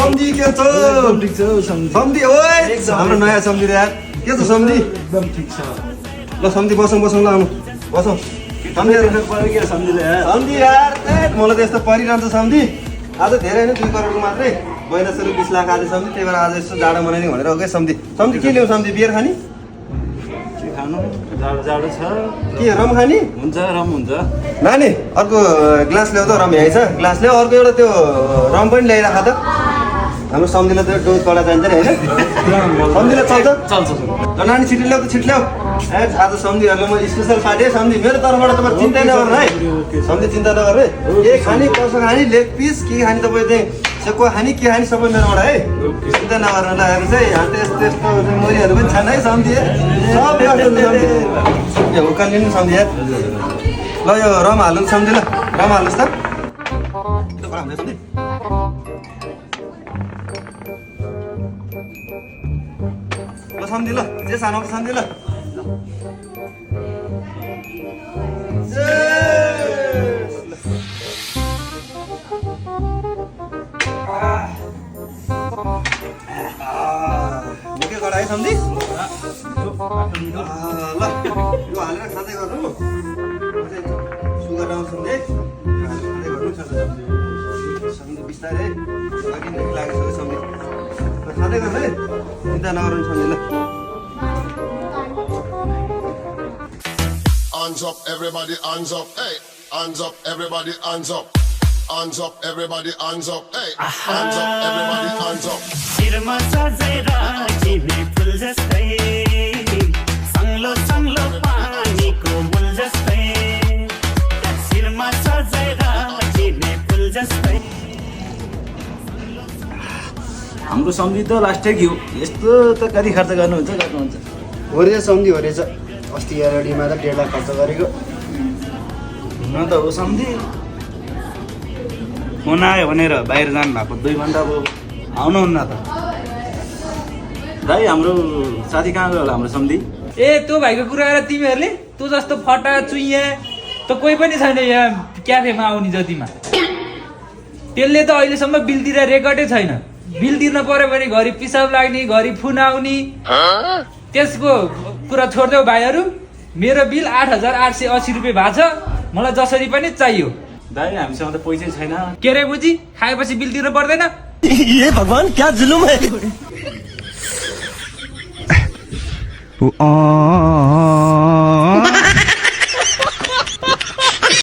सम्धी के छ ठिक छ सम्झी सम्धी ओए हाम्रो नयाँ सम्धी यार के छ सम्धी एकदम ठिक छ ल सम्धी बसौँ ल आउनु बसौँ सम्धी पर्यो के सम्झीले सम्धी यार मलाई त यस्तो परिरहन्छ सम्धी आज धेरै होइन 2 करोडको मात्रै बोनसहरू 20 लाख आज सम्धी त्यही भएर आज यसो जाडो मनाउने भनेर हो क्या सम्धी सम्धी के ल्याउँ सम्धी बियर खाने के खानु जाडो जाडो छ के रम खाने हुन्छ रम हुन्छ नानी अर्को ग्लास ल्याउ त रम यही छ ग्लास ल्याउ अर्को एउटा त्यो रम पनि ल्याइराख त हाम्रो सम्झीलाई त डोज कडा चाहिन्छ नि होइन सम्झीलाई चल्छ चल्छ ल नानी छिटो ल्याउ त छिटो ल्याउ आज सम्झीहरूले म स्पेसल पार्टी सम्झी मेरो तर्फबाट तपाईँ चिन्ता नगर्नु है सम्झी चिन्ता नगर है के खाने कसो खाने लेग पिस के खाने तपाईँ चाहिँ सेको खाने के खाने सबै मेरोबाट है चिन्ता नगर्नु ल हेर्नु चाहिँ यहाँ त यस्तो यस्तो मोरीहरू पनि छन् है सम्झी सब सम्झी उकालिनु सम्झी ल यो रम हाल्नु सम्झी ल रम हाल्नुहोस् त ल सम्झी ल जे सानो सम्झी ल निकै कडा है सम्झी ल यो हालेर खाँदै गर्नु सुगर आउँछ सम्झी खाँदै गर्नु सम्झी बिस्तारै अघि नै लागिसक्यो सम्झी खाँदै गर्नु है चिन्ता नगर्नु सम्झी ल Hands up, everybody, hands up, hey. Hands up, everybody, hands up. Hands up, everybody, hands up, hey. Hands up, everybody, hands up. शिरमा सजेर चिने फुल जस्तै सङ्लो सङ्लो पानीको मूल जस्तै शिरमा सजेर चिने फुल जस्तै हाम्रो सम्झी त लास्टै घिउ यस्तो त कति खर्च गर्नुहुन्छ हो रहेछ सम्झी हो रहेछ अस्ति एलइडीमा त 1.5 लाख खर्च गरेको हुन त हो सम्झी फोन आयो भनेर बाहिर जानु भएको 2 घन्टा अब आउनुहुन्न त दाइ हाम्रो साथी कहाँ गयो होला हाम्रो सम्झी ए त्यो भाइको कुरा गरेर तिमीहरूले तँ जस्तो फटा चुइया त कोही पनि छैन यहाँ क्याफेमा आउने जतिमा त्यसले त अहिलेसम्म बिल तिरेर रेकर्डै छैन बिल तिर्न पर्यो भने घरि पिसाब लाग्ने घरि फुन आउने त्यसको कुरा छोडिदेऊ भाइहरू मेरो बिल 8,880 रुपियाँ भएको छ मलाई जसरी पनि चाहियो दाइ हामीसँग त पैसै छैन के रे बुझी खाएपछि बिल तिर्नु पर्दैन ये भगवान क्या जुलुम है